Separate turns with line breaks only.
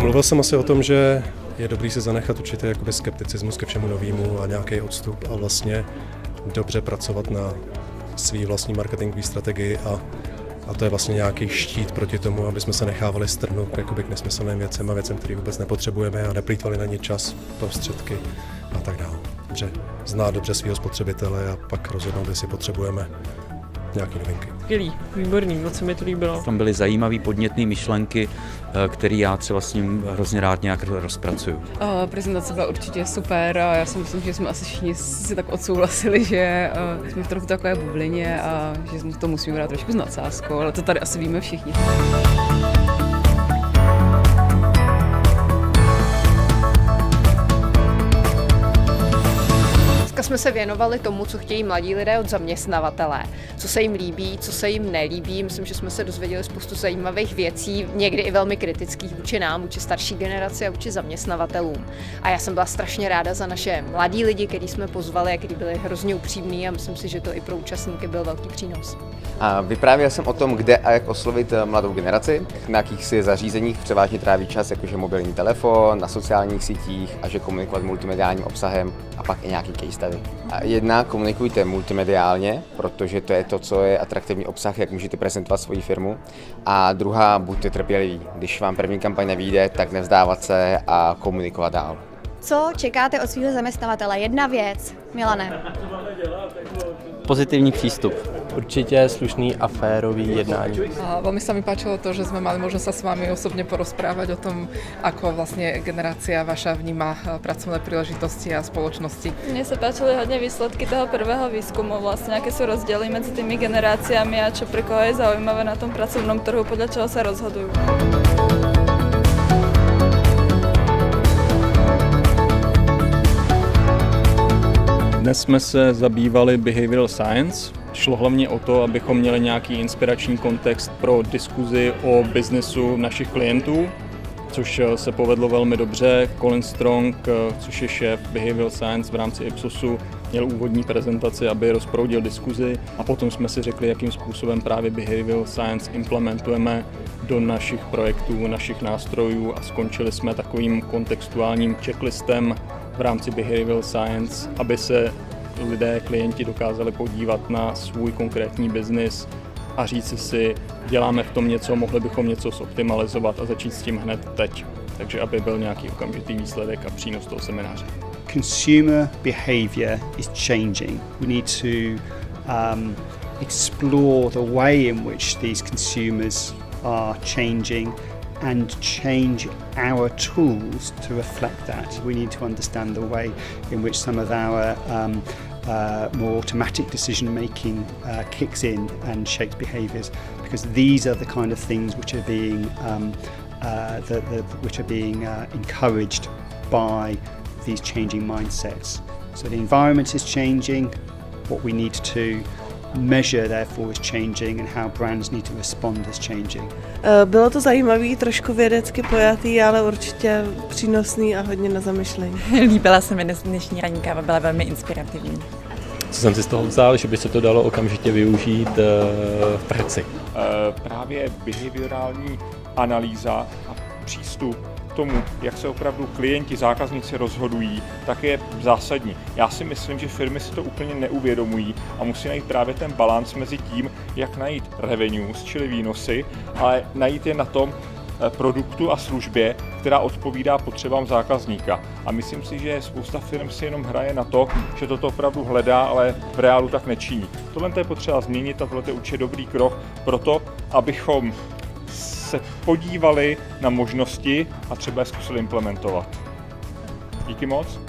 Mluvil jsem asi o tom, že je dobrý se zanechat určitě jakoby skepticismus ke všemu novému a nějaký odstup a vlastně dobře pracovat na svý vlastní marketingové strategii a to je vlastně nějaký štít proti tomu, aby jsme se nechávali strhnout jakoby k nesmyslným věcem a věcem, které vůbec nepotřebujeme a neplýtvali na ně čas, prostředky a tak dále. Znát dobře svého spotřebitele a pak rozhodnout, jestli potřebujeme nějaké novinky.
Skvělý, výborný, moc se mi to líbilo.
Tam byly zajímavé podnětné myšlenky, které já třeba s ním hrozně rád nějak rozpracuju.
Prezentace byla určitě super a já si myslím, že jsme asi všichni si tak odsouhlasili, že jsme v trochu takové bublině a že to musíme brát trošku s nadsázkou, ale to tady asi víme všichni.
Jsme se věnovali tomu, co chtějí mladí lidé od zaměstnavatele, co se jim líbí, co se jim nelíbí. Myslím, že jsme se dozvěděli spoustu zajímavých věcí, někdy i velmi kritických vůči nám, vůči starší generaci a vůči zaměstnavatelům. A já jsem byla strašně ráda za naše mladí lidi, který jsme pozvali a kteří byli hrozně upřímní a myslím si, že to i pro účastníky byl velký přínos.
A vyprávěl jsem o tom, kde a jak oslovit mladou generaci, na jakýchsi zařízeních převážně tráví čas, jakože mobilní telefon, na sociálních sítích a že komunikovat multimediálním obsahem a pak i nějaký case study. A jedna, komunikujte multimediálně, protože to je to, co je atraktivní obsah, jak můžete prezentovat svoji firmu. A druhá, buďte trpěliví. Když vám první kampaň nevyjde, tak nevzdávat se a komunikovat dál.
Co čekáte od svého zaměstnavatele? Jedna věc, Milane.
Pozitivní přístup.
Určite slušný a férový jednání.
A veľmi sa mi páčilo to, že sme mali možnosť sa s vami osobne porozprávať o tom, ako vlastne generácia vaša vníma pracovné príležitosti a spoločnosti.
Mne sa páčili hodne výsledky toho prvého výskumu, vlastne aké sú rozdiely medzi tými generáciami a čo pre koho je zaujímavé na tom pracovnom trhu, podľa čoho sa rozhodujú.
Dnes jsme se zabývali behavioral science. Šlo hlavně o to, abychom měli nějaký inspirační kontext pro diskuzi o biznesu našich klientů, což se povedlo velmi dobře. Colin Strong, což je šéf behavioral science v rámci Ipsosu, měl úvodní prezentaci, aby rozproudil diskuzi a potom jsme si řekli, jakým způsobem právě behavioral science implementujeme do našich projektů, našich nástrojů a skončili jsme takovým kontextuálním checklistem v rámci behavioral science, aby se lidé, klienti dokázali podívat na svůj konkrétní biznis a říct si, děláme v tom něco, mohli bychom něco zoptimalizovat a začít s tím hned teď. Takže aby byl nějaký okamžitý výsledek a přínos toho semináře.
Consumer behavior is changing. We need to explore the way in which these consumers are changing and change our tools to reflect that. We need to understand the way in which some of our more automatic decision making kicks in and shapes behaviours, because these are the kind of things which are being encouraged by these changing mindsets. So the environment is changing. What we need to measure therefore is changing and how brands need to respond is changing.
Bylo to zajímavý, trošku vědecky pojatý, ale určitě přínosný a hodně na zamyšlení.
Líbila se mi dnešní ranní káva, byla velmi inspirativní.
Co jsem si z toho vzal, že by se to dalo okamžitě využít v praxi.
Právě behaviorální analýza a přístup k tomu, jak se opravdu klienti, zákazníci rozhodují, tak je zásadní. Já si myslím, že firmy si to úplně neuvědomují a musí najít právě ten balans mezi tím, jak najít revenues, čili výnosy, ale najít je na tom produktu a službě, která odpovídá potřebám zákazníka. A myslím si, že spousta firm si jenom hraje na to, že toto opravdu hledá, ale v reálu tak nečiní. Tohle je potřeba změnit a tohle je určitě dobrý krok pro to, abychom se podívali na možnosti a třeba je zkusili implementovat. Díky moc.